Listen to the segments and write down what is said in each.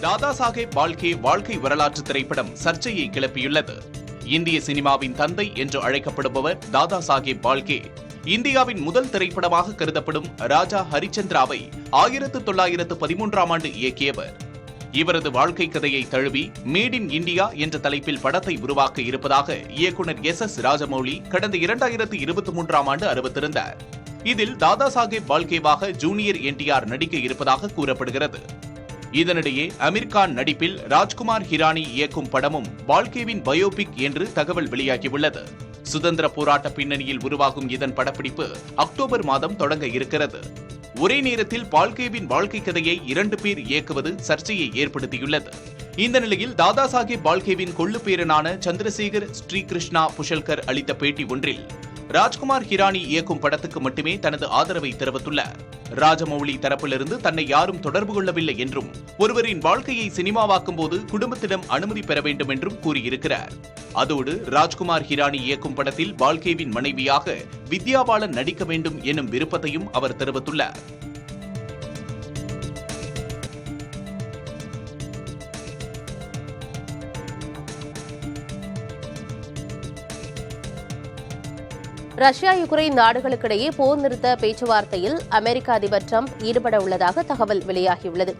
தாதா சாஹேப் பால்கே வாழ்க்கை வரலாற்று திரைப்படம் சர்ச்சையை கிளப்பியுள்ளது. இந்திய சினிமாவின் தந்தை என்று அழைக்கப்படுபவர் தாதா சாஹேப் பால்கே இந்தியாவின் முதல் திரைப்படமாக கருதப்படும் ராஜா ஹரிச்சந்திராவை 1913ஆம் ஆண்டு இயக்கியவர். இவரது வாழ்க்கை கதையை தழுவி மேட் இன் இந்தியா என்ற தலைப்பில் படத்தை உருவாக்க இருப்பதாக இயக்குனர் S.S. ராஜமௌலி கடந்த 2023ஆம் ஆண்டு அறிவித்திருந்தார். இதில் தாதா சாஹேப் பால்கேவாக ஜூனியர் NTR நடிக்க இருப்பதாக கூறப்படுகிறது. இதனிடையே அமீர் கான் நடிப்பில் ராஜ்குமார் ஹிரானி இயக்கும் படமும் பால்கேவின் பயோபிக் என்று தகவல் வெளியாகியுள்ளது. சுதந்திர போராட்ட பின்னணியில் உருவாகும் இதன் படப்பிடிப்பு அக்டோபர் மாதம் தொடங்க இருக்கிறது. ஒரே நேரத்தில் பால்கேவின் வாழ்க்கை கதையை 2 பேர் இயக்குவது சர்ச்சையை ஏற்படுத்தியுள்ளது. இந்த நிலையில் தாதா சாஹேப் பால்கேவின் கொள்ளு பேரனான சந்திரசேகர் ஸ்ரீகிருஷ்ணா புஷல்கர் அளித்த பேட்டி ஒன்றில் ராஜ்குமார் ஹிரானி இயக்கும் படத்துக்கு மட்டுமே தனது ஆதரவை தெரிவித்துள்ளார். ராஜமௌலி தரப்பிலிருந்து தன்னை யாரும் தொடர்பு கொள்ளவில்லை என்றும் ஒருவரின் வாழ்க்கையை சினிமாவாக்கும் போது குடும்பத்திடம் அனுமதி பெற வேண்டும் என்றும் கூறியிருக்கிறார். அதோடு ராஜ்குமார் ஹிரானி இயக்கும் படத்தில் பால்கேவின் மனைவியாக வித்யா பாலன் நடிக்க வேண்டும் எனும் விருப்பத்தையும் அவர் தெரிவித்துள்ளார். ரஷ்யா யுக்ரைன் நாடுகளுக்கிடையே போர் நிறுத்த பேச்சுவார்த்தையில் அமெரிக்க அதிபர் டிரம்ப் ஈடுபட உள்ளதாக தகவல் வெளியாகியுள்ளது.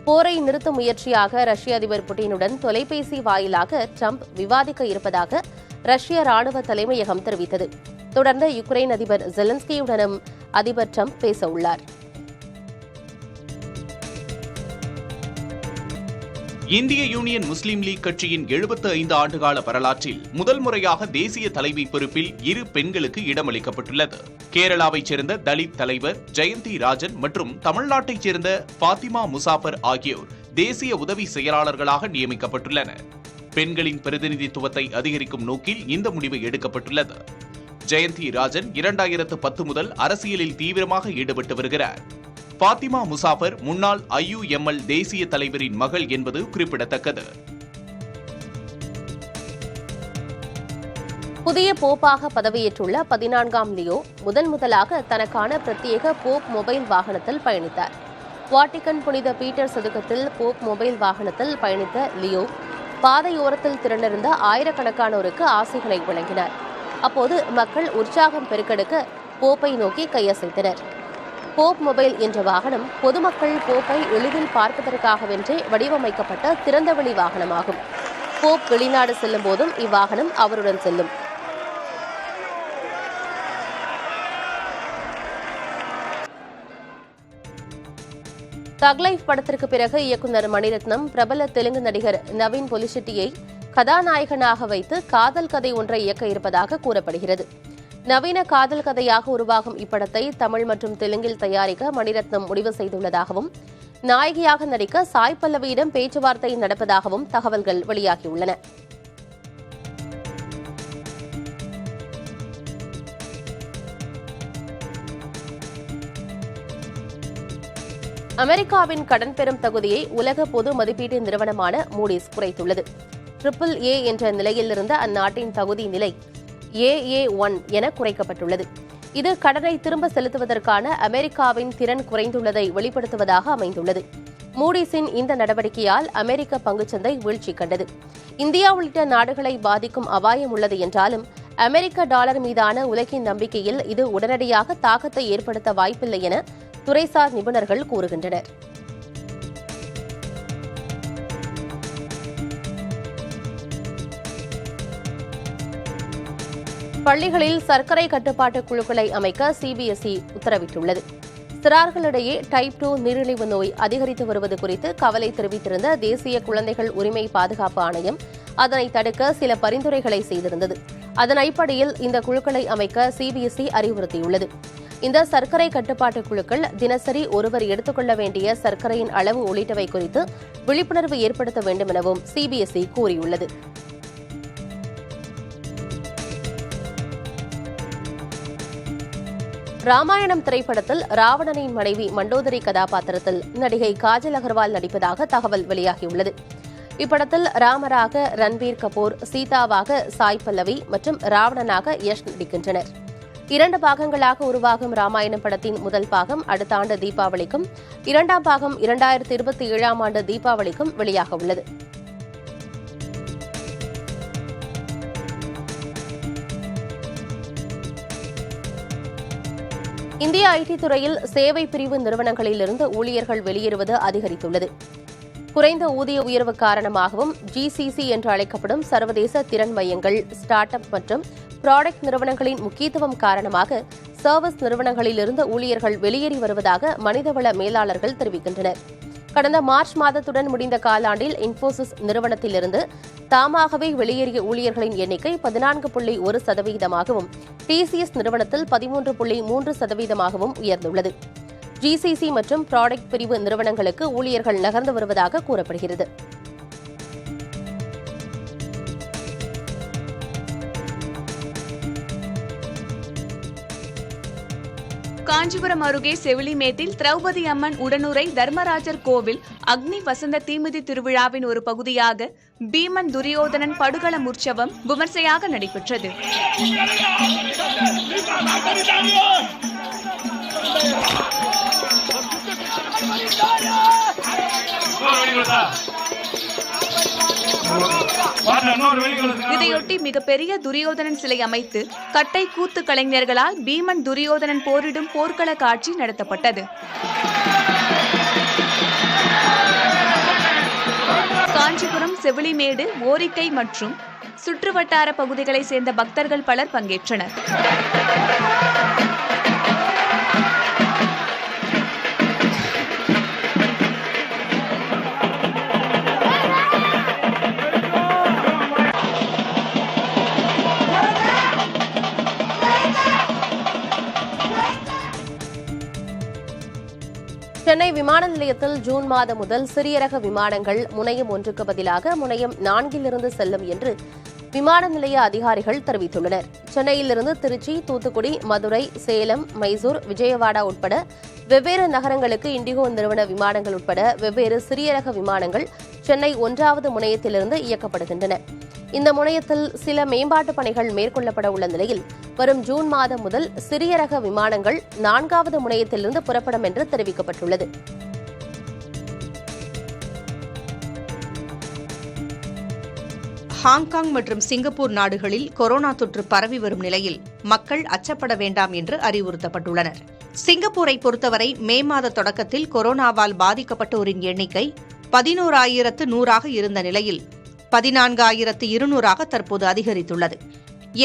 போரை நிறுத்தும் முயற்சியாக ரஷ்ய அதிபர் புட்டினுடன் தொலைபேசி வாயிலாக டிரம்ப் விவாதிக்க இருப்பதாக ரஷ்ய ராணுவ தலைமையகம் தெரிவித்தது. தொடர்ந்து யுக்ரைன் அதிபர் ஜெலன்ஸ்கியுடனும் அதிபர் டிரம்ப் பேச உள்ளார். இந்திய யூனியன் முஸ்லீம் லீக் கட்சியின் 75 ஆண்டுகால வரலாற்றில் முதல் முறையாக தேசிய தலைவி பொறுப்பில் 2 பெண்களுக்கு இடமளிக்கப்பட்டுள்ளது. கேரளாவைச் சேர்ந்த தலித் தலைவர் ஜெயந்தி ராஜன் மற்றும் தமிழ்நாட்டைச் சேர்ந்த பாத்திமா முசாஃபர் ஆகியோர் தேசிய உதவி செயலாளர்களாக நியமிக்கப்பட்டுள்ளனர். பெண்களின் பிரதிநிதித்துவத்தை அதிகரிக்கும் நோக்கில் இந்த முடிவு எடுக்கப்பட்டுள்ளது. ஜெயந்தி ராஜன் 2010 முதல் அரசியலில் தீவிரமாக ஈடுபட்டு வருகிறார். பாத்திமா முசாஃபர் முன்னாள் IUML தேசிய தலைவரின் மகள் என்பது குறிப்பிடத்தக்கது. புதிய போப்பாக பதவியேற்றுள்ள 14ஆம் லியோ முதலாக தனக்கான பிரத்யேக போப் மொபைல் வாகனத்தில் பயணித்தார். வாட்டிகன் புனித பீட்டர் சதுக்கத்தில் போப் மொபைல் வாகனத்தில் பயணித்த லியோ பாதையோரத்தில் திரண்டிருந்த ஆயிரக்கணக்கானோருக்கு ஆசைகளை வழங்கினார். அப்போது மக்கள் உற்சாகம் பெருக்கெடுக்க போப்பை நோக்கி கையசைத்தனர். போப் மொபைல் என்ற வாகனம் பொதுமக்கள் போப்பை எளிதில் பார்ப்பதற்காகவென்றே வடிவமைக்கப்பட்ட திறந்தவெளி வாகனமாகும். போப் வெளிநாடு செல்லும் போதும் இவ்வாகனம் அவருடன் செல்லும். தக் லைஃப் படத்திற்கு பிறகு இயக்குநர் மணிரத்னம் பிரபல தெலுங்கு நடிகர் நவீன் பொலிஷெட்டியை கதாநாயகனாக வைத்து காதல் கதை ஒன்றை இயக்க இருப்பதாக கூறப்படுகிறது. நவீன காதல் கதையாக உருவாகும் இப்படத்தை தமிழ் மற்றும் தெலுங்கில் தயாரிக்க மணிரத்னம் முடிவு செய்துள்ளதாகவும் நாயகியாக நடிக்க சாய் பல்லவியிடம் பேச்சுவார்த்தை நடப்பதாகவும் தகவல்கள் வெளியாகியுள்ளன. அமெரிக்காவின் கடன் பெறும் தகுதியை உலக பொது மதிப்பீட்டு நிறுவனமான மூடிஸ் குறைத்துள்ளது. AAA என்ற நிலையில் இருந்த அந்நாட்டின் தகுதி நிலை AA1 என குறைக்கப்பட்டுள்ளது. இது கடனை திரும்ப செலுத்துவதற்கான அமெரிக்காவின் திறன் குறைந்துள்ளதை வெளிப்படுத்துவதாக அமைந்துள்ளது. மூடிஸின் இந்த நடவடிக்கையால் அமெரிக்க பங்குச்சந்தை வீழ்ச்சி கண்டது. இந்தியா உள்ளிட்ட நாடுகளை பாதிக்கும் அபாயம் உள்ளது என்றாலும் அமெரிக்க டாலர் மீதான உலகின் நம்பிக்கையில் இது உடனடியாக தாக்கத்தை ஏற்படுத்த வாய்ப்பில்லை என துறைசார் நிபுணர்கள் கூறுகின்றனர். பள்ளிகளில் சர்க்கரை கட்டுப்பாட்டு குழுக்களை அமைக்க CBSE உத்தரவிட்டுள்ளது. சிறார்களிடையே டைப் 2 நீரிழிவு நோய் அதிகரித்து வருவது குறித்து கவலை தெரிவித்திருந்த தேசிய குழந்தைகள் உரிமை பாதுகாப்பு ஆணையம் அதனை தடுக்க சில பரிந்துரைகளை செய்திருந்தது. அதன் அடிப்படையில் இந்த குழுக்களை அமைக்க CBSE அறிவுறுத்தியுள்ளது. இந்த சர்க்கரை கட்டுப்பாட்டு குழுக்கள் தினசரி ஒருவர் எடுத்துக்கொள்ள வேண்டிய சர்க்கரையின் அளவு உள்ளிட்டவை குறித்து விழிப்புணர்வு ஏற்படுத்த வேண்டும் எனவும் CBSE கூறியுள்ளது. ராமாயணம் திரைப்படத்தில் ராவணனின் மனைவி மண்டோதரி கதாபாத்திரத்தில் நடிகை காஜல் அகர்வால் நடிப்பதாக தகவல் வெளியாகியுள்ளது. இப்படத்தில் ராமராக ரன்பீர் கபூர், சீதாவாக சாய் பல்லவி மற்றும் ராவணனாக யஷ் நடிக்கின்றனர். 2 பாகங்களாக உருவாகும் ராமாயணம் படத்தின் முதல் பாகம் அடுத்த ஆண்டு தீபாவளிக்கும், 2ஆம் பாகம் 2027ஆம் ஆண்டு தீபாவளிக்கும் வெளியாக உள்ளது. இந்திய ஐடி துறையில் சேவை பிரிவு நிறுவனங்களிலிருந்து ஊழியர்கள் வெளியேறுவது அதிகரித்துள்ளது. குறைந்த ஊதிய உயர்வு காரணமாகவும் ஜிசிசி என்று அழைக்கப்படும் சர்வதேச திறன் மையங்கள், ஸ்டார்ட் அப் மற்றும் ப்ராடக்ட் நிறுவனங்களின் முக்கியத்துவம் காரணமாக சர்வீஸ் நிறுவனங்களிலிருந்து ஊழியர்கள் வெளியேறி வருவதாக மனிதவள மேலாளர்கள் தெரிவிக்கின்றனர். கடந்த மார்ச் மாதத்துடன் முடிந்த காலாண்டில் இன்போசிஸ் நிறுவனத்திலிருந்து தாமாகவே வெளியேறிய ஊழியர்களின் எண்ணிக்கை 14.1%ஆகவும், டிசிஎஸ் நிறுவனத்தில் 13.3%ஆகவும் உயர்ந்துள்ளது. ஜிசிசி மற்றும் ப்ராடக்ட் பிரிவு நிறுவனங்களுக்கு ஊழியர்கள் நகர்ந்து வருவதாக கூறப்படுகிறது. காஞ்சிபுரம் அருகே செவிலிமேட்டில் திரௌபதி அம்மன் உடனுறை தர்மராஜர் கோவில் அக்னி வசந்த தீமிதி திருவிழாவின் ஒரு பகுதியாக பீமன் துரியோதனன் படுகளம் உற்சவம் விமர்சையாக நடைபெற்றது. இதையொட்டி மிகப்பெரிய துரியோதனன் சிலை அமைத்து கட்டை கூத்து கலைஞர்களால் பீமன் துரியோதனன் போரிடும் போர்க்கள காட்சி நடத்தப்பட்டது. காஞ்சிபுரம், செவிலிமேடு, ஓரிக்கை மற்றும் சுற்றுவட்டார பகுதிகளைச் சேர்ந்த பக்தர்கள் பலர் பங்கேற்றனர். சென்னை விமான நிலையத்தில் ஜூன் மாதம் முதல் சிறிய ரக விமானங்கள் முனையம் 1க்கு பதிலாக முனையம் 4 செல்லும் என்று விமான நிலைய அதிகாரிகள் தெரிவித்துள்ளனர். சென்னையிலிருந்து திருச்சி, தூத்துக்குடி, மதுரை, சேலம், மைசூர், விஜயவாடா உட்பட வெவ்வேறு நகரங்களுக்கு இண்டிகோ நிறுவன விமானங்கள் உட்பட வெவ்வேறு சிறிய ரக விமானங்கள் சென்னை 1வது முனையத்திலிருந்து இயக்கப்படுகின்றன. இந்த முனையத்தில் சில மேம்பாட்டு பணிகள் மேற்கொள்ளப்பட உள்ள நிலையில் வரும் ஜூன் மாதம் முதல் சிறிய ரக விமானங்கள் 4வது முனையத்திலிருந்து புறப்படும் என்று தெரிவிக்கப்பட்டுள்ளது. ஹாங்காங் மற்றும் சிங்கப்பூர் நாடுகளில் கொரோனா தொற்று பரவி வரும் நிலையில் மக்கள் அச்சப்பட வேண்டாம் என்று அறிவுறுத்தப்பட்டுள்ளனர். சிங்கப்பூரை பொறுத்தவரை மே மாத தொடக்கத்தில் கொரோனாவால் பாதிக்கப்பட்டோரின் எண்ணிக்கை 11,100ஆக இருந்த நிலையில் 14,200ஆக தற்போது அதிகரித்துள்ளது.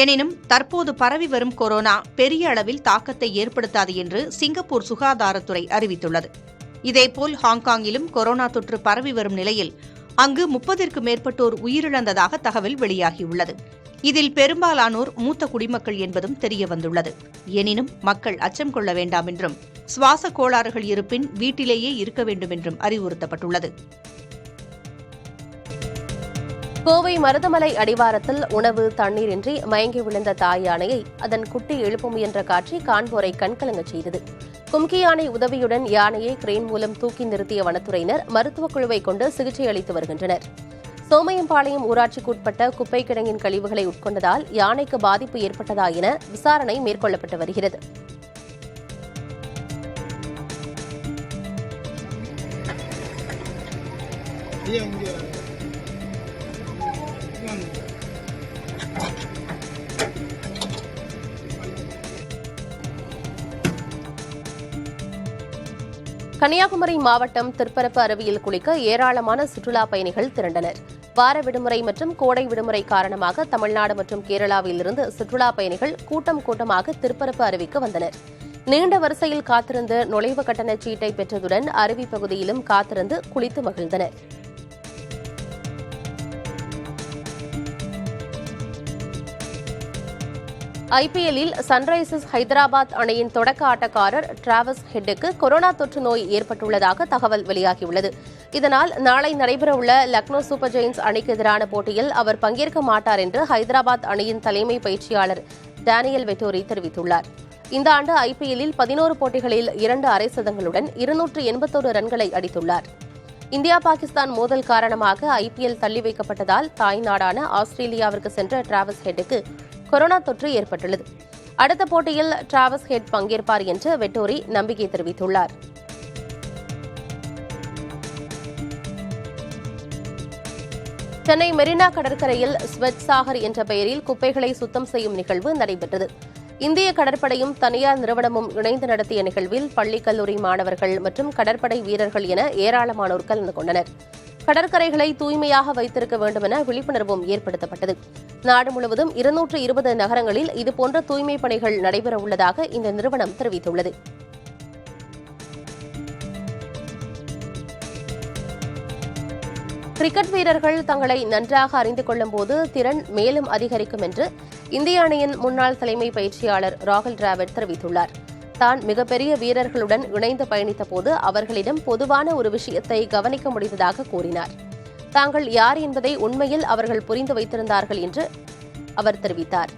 எனினும் தற்போது பரவி வரும் கொரோனா பெரிய அளவில் தாக்கத்தை ஏற்படுத்தாது என்று சிங்கப்பூர் சுகாதாரத்துறை அறிவித்துள்ளது. இதேபோல் ஹாங்காங்கிலும் கொரோனா தொற்று பரவி வரும் நிலையில் அங்கு 30ற்கு மேற்பட்டோர் உயிரிழந்ததாக தகவல் வெளியாகியுள்ளது. இதில் பெரும்பாலானோர் மூத்த குடிமக்கள் என்பதும் தெரியவந்துள்ளது. எனினும் மக்கள் அச்சம் கொள்ள வேண்டாம் என்றும், சுவாச கோளாறுகள் இருப்பின் வீட்டிலேயே இருக்க வேண்டும் என்றும் அறிவுறுத்தப்பட்டுள்ளது. கோவை மருதமலை அடிவாரத்தில் உணவு, தண்ணீரின்றி மயங்கி விழுந்த தாய் யானையை அதன் குட்டி எழுப்ப முயன்ற காட்சி காண்போரை கண்கலங்கச் செய்தது. கும்கி யானை உதவியுடன் யானையை கிரேன் மூலம் தூக்கி நிறுத்திய வனத்துறையினர் மருத்துவக் குழுவை கொண்டு சிகிச்சை அளித்து வருகின்றனர். சோமையம்பாளையம் ஊராட்சிக்குட்பட்ட குப்பை கிடங்கின் கழிவுகளை உட்கொண்டதால் யானைக்கு பாதிப்பு ஏற்பட்டதா என விசாரணை மேற்கொள்ளப்பட்டு வருகிறது. கன்னியாகுமரி மாவட்டம் திருப்பரப்பு அருவியில் குளிக்க ஏராளமான சுற்றுலா பயணிகள் திரண்டனர். வார விடுமுறை மற்றும் கோடை விடுமுறை காரணமாக தமிழ்நாடு மற்றும் கேரளாவில் இருந்து சுற்றுலா பயணிகள் கூட்டம் கூட்டமாக திருப்பரப்பு அருவிக்கு வந்தனர். நீண்ட வரிசையில் காத்திருந்து நுழைவு கட்டண சீட்டை பெற்றதுடன் அருவி பகுதியிலும் காத்திருந்து குளித்து மகிழ்ந்தனர். ஐபிஎல்லில் சன்ரைசர்ஸ் ஹைதராபாத் அணியின் தொடக்க ஆட்டக்காரர் டிராவிஸ் ஹெட்டுக்கு கொரோனா தொற்று நோய் ஏற்பட்டுள்ளதாக தகவல் வெளியாகியுள்ளது. இதனால் நாளை நடைபெறவுள்ள லக்னோ சூப்பர் ஜெயின்ஸ் அணிக்கு எதிரான போட்டியில் அவர் பங்கேற்க மாட்டார் என்று ஹைதராபாத் அணியின் தலைமை பயிற்சியாளர் டேனியல் வெட்டோரி தெரிவித்துள்ளார். இந்த ஆண்டு ஐபிஎல்லில் 11 போட்டிகளில் 2 அரை சதங்களுடன் 281 ரன்களை அடித்துள்ளார். இந்தியா பாகிஸ்தான் மோதல் காரணமாக ஐபிஎல் தள்ளி வைக்கப்பட்டதால் தாய்நாடான ஆஸ்திரேலியாவிற்கு சென்ற டிராவிஸ் ஹெட்டுக்கு கொரோனா தொற்று ஏற்பட்டுள்ளது. அடுத்த போட்டியில் டிராவஸ் ஹெட் பங்கேற்பார் என்று வெட்டோரி நம்பிக்கை தெரிவித்துள்ளார். சென்னை மெரினா கடற்கரையில் ஸ்வச் சாகர் என்ற பெயரில் குப்பைகளை சுத்தம் செய்யும் நிகழ்வு நடைபெற்றது. இந்திய கடற்படையும் தனியார் நிறுவனமும் இணைந்து நடத்திய நிகழ்வில் பள்ளி கல்லூரி மாணவர்கள் மற்றும் கடற்படை வீரர்கள் என ஏராளமானோர் கலந்து கொண்டனர். கடற்கரைகளை தூய்மையாக வைத்திருக்க வேண்டும் என விழிப்புணர்வும் ஏற்படுத்தப்பட்டது. நாடு முழுவதும் 220 நகரங்களில் இதுபோன்ற தூய்மைப் பணிகள் நடைபெறவுள்ளதாக இந்த நிறுவனம் தெரிவித்துள்ளது. கிரிக்கெட் வீரர்கள் தங்களை நன்றாக அறிந்து கொள்ளும் போது திறன் மேலும் அதிகரிக்கும் என்று இந்திய அணியின் முன்னாள் தலைமை பயிற்சியாளர் ராகுல் டிராவிட் தெரிவித்துள்ளார். தான் மிகப்பெரிய வீரர்களுடன் இணைந்து பயணித்த போது அவர்களிடம் பொதுவான ஒரு விஷயத்தை கவனிக்க முடிந்ததாக கூறினார். தாங்கள் யார் என்பதை உண்மையில் அவர்கள் புரிந்து வைத்திருந்தார்கள் என்று அவர் தெரிவித்தார்.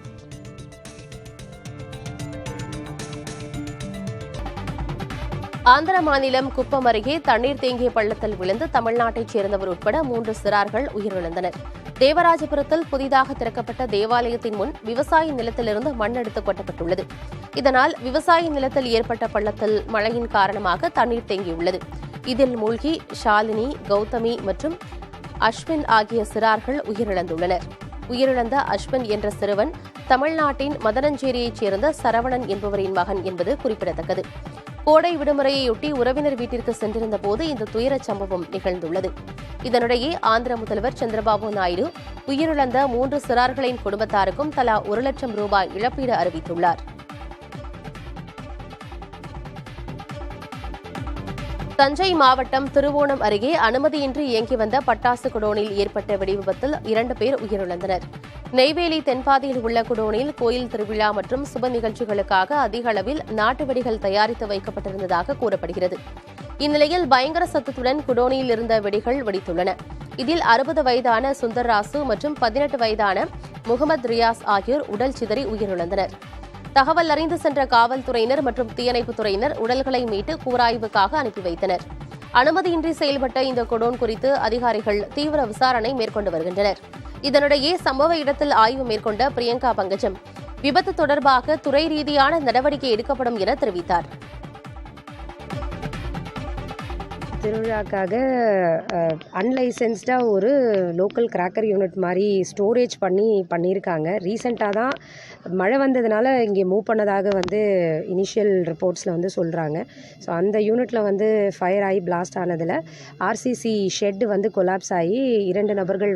ஆந்திர மாநிலம் குப்பம் அருகே தண்ணீர் தேங்கிய பள்ளத்தில் விழுந்து தமிழ்நாட்டைச் சேர்ந்தவர் உட்பட 3 சிறார்கள் உயிரிழந்தனர். தேவராஜபுரத்தில் புதிதாக திறக்கப்பட்ட தேவாலயத்தின் முன் விவசாய நிலத்திலிருந்து மண் எடுத்து கொட்டப்பட்டுள்ளது. இதனால் விவசாய நிலத்தில் ஏற்பட்ட பள்ளத்தில் மழையின் காரணமாக தண்ணீர் தேங்கியுள்ளது. இதில் மூழ்கி ஷாலினி, கௌதமி மற்றும் அஸ்வின் ஆகிய சிறார்கள் உயிரிழந்துள்ளனர். உயிரிழந்த அஸ்வின் என்ற சிறுவன் தமிழ்நாட்டின் மதனஞ்சேரியைச் சேர்ந்த சரவணன் என்பவரின் மகன் என்பது குறிப்பிடத்தக்கது. கோடை விடுமுறையொட்டி உறவினர் வீட்டிற்கு சென்றிருந்த போது இந்த துயரச் சம்பவம் நிகழ்ந்துள்ளது. இதனிடையே ஆந்திர முதல்வர் சந்திரபாபு நாயுடு உயிரிழந்த 3 சிறார்களின் குடும்பத்தாருக்கும் தலா 1 லட்சம் ரூபாய் இழப்பீடு அறிவித்துள்ளார். தஞ்சை மாவட்டம் திருவோணம் அருகே அனுமதியின்றி இயங்கி வந்த பட்டாசு குடோனில் ஏற்பட்ட வெடிவிபத்தில் 2 பேர் உயிரிழந்தனர். நெய்வேலி தென்பாதியில் உள்ள குடோனில் கோயில் திருவிழா மற்றும் சுப நிகழ்ச்சிகளுக்காக அதிக அளவில் நாட்டு வெடிகள் தயாரித்து வைக்கப்பட்டிருந்ததாக கூறப்படுகிறது. இந்நிலையில் பயங்கர சத்தத்துடன் குடோனியில் இருந்த வெடிகள் வெடித்துள்ளன. இதில் 60 வயதான சுந்தர்ராசு மற்றும் 18 வயதான முகமது ரியாஸ் ஆகியோர் உடல் சிதறி உயிரிழந்தனர். தகவல் அறிந்து சென்ற காவல்துறையினர் மற்றும் தீயணைப்புத் துறையினர் உடல்களை மீட்டு கூராய்வுக்காக அனுப்பி வைத்தனர். அனுமதியின்றி செயல்பட்ட இந்த குடோன் குறித்து அதிகாரிகள் தீவிர விசாரணை மேற்கொண்டு வருகின்றனர். இதனிடையே சம்பவ இடத்தில் ஆய்வு மேற்கொண்ட பிரியங்கா பங்கஜம் விபத்து தொடர்பாக துறை ரீதியான நடவடிக்கை எடுக்கப்படும் என தெரிவித்தார். திருவிழாக்காக அன்லைசன்ஸ்டாக ஒரு லோக்கல் கிராக்கர் யூனிட் மாதிரி ஸ்டோரேஜ் பண்ணியிருக்காங்க. ரீசெண்டாக தான் மழை வந்ததுனால இங்கே மூவ் பண்ணதாக இனிஷியல் ரிப்போர்ட்ஸில் சொல்கிறாங்க. ஸோ அந்த யூனிட்டில் ஃபயர் ஆகி பிளாஸ்ட் ஆனதில் ஆர்சிசி ஷெட் கொலாப்ஸ் ஆகி 2 நபர்கள்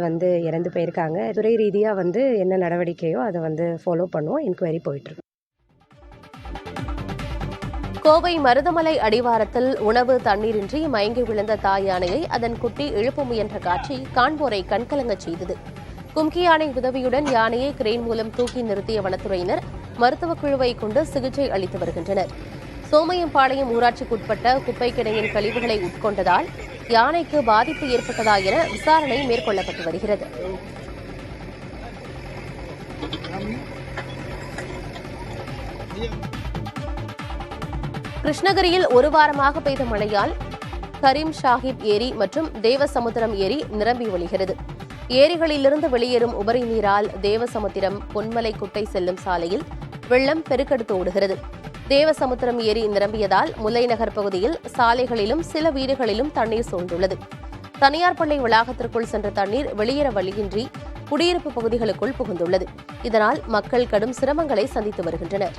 இறந்து போயிருக்காங்க. துறை ரீதியாக என்ன நடவடிக்கையோ அதை ஃபாலோ பண்ணுவோம். என்கொயரி போயிட்டுருக்கு. கோவை மருதமலை அடிவாரத்தில் உணவு தண்ணீரின்றி மயங்கி விழுந்த தாய் யானையை அதன் குட்டி எழுப்ப முயன்ற காட்சி காண்போரை கண்கலங்கச் செய்தது. கும்கி யானை உதவியுடன் யானையை கிரேன் மூலம் தூக்கி நிறுத்திய வனத்துறையினர் மருத்துவக் குழுவை கொண்டு சிகிச்சை அளித்து வருகின்றனர். சோமையம்பாளையம் ஊராட்சிக்குட்பட்ட குப்பை கிடங்கின் கழிவுகளை உட்கொண்டதால் யானைக்கு பாதிப்பு ஏற்பட்டதா என விசாரணை மேற்கொள்ளப்பட்டு வருகிறது. கிருஷ்ணகிரியில் ஒரு வாரமாக பெய்த மழையால் கரீம் ஷாஹிப் ஏரி மற்றும் தேவசமுத்திரம் ஏரி நிரம்பி வழிகிறது. ஏரிகளிலிருந்து வெளியேறும் உபரி நீரால் தேவசமுத்திரம் பொன்மலை குட்டை செல்லும் சாலையில் வெள்ளம் பெருக்கெடுத்து ஓடுகிறது. தேவசமுத்திரம் ஏரி நிரம்பியதால் முல்லைநகர் பகுதியில் சாலைகளிலும் சில வீடுகளிலும் தண்ணீர் சூழ்ந்துள்ளது. தனியார் பள்ளி வளாகத்திற்குள் சென்ற தண்ணீர் வெளியேற வழியின்றி குடியிருப்பு பகுதிகளுக்குள் புகுந்துள்ளது. இதனால் மக்கள் கடும் சிரமங்களை சந்தித்து வருகின்றனர்.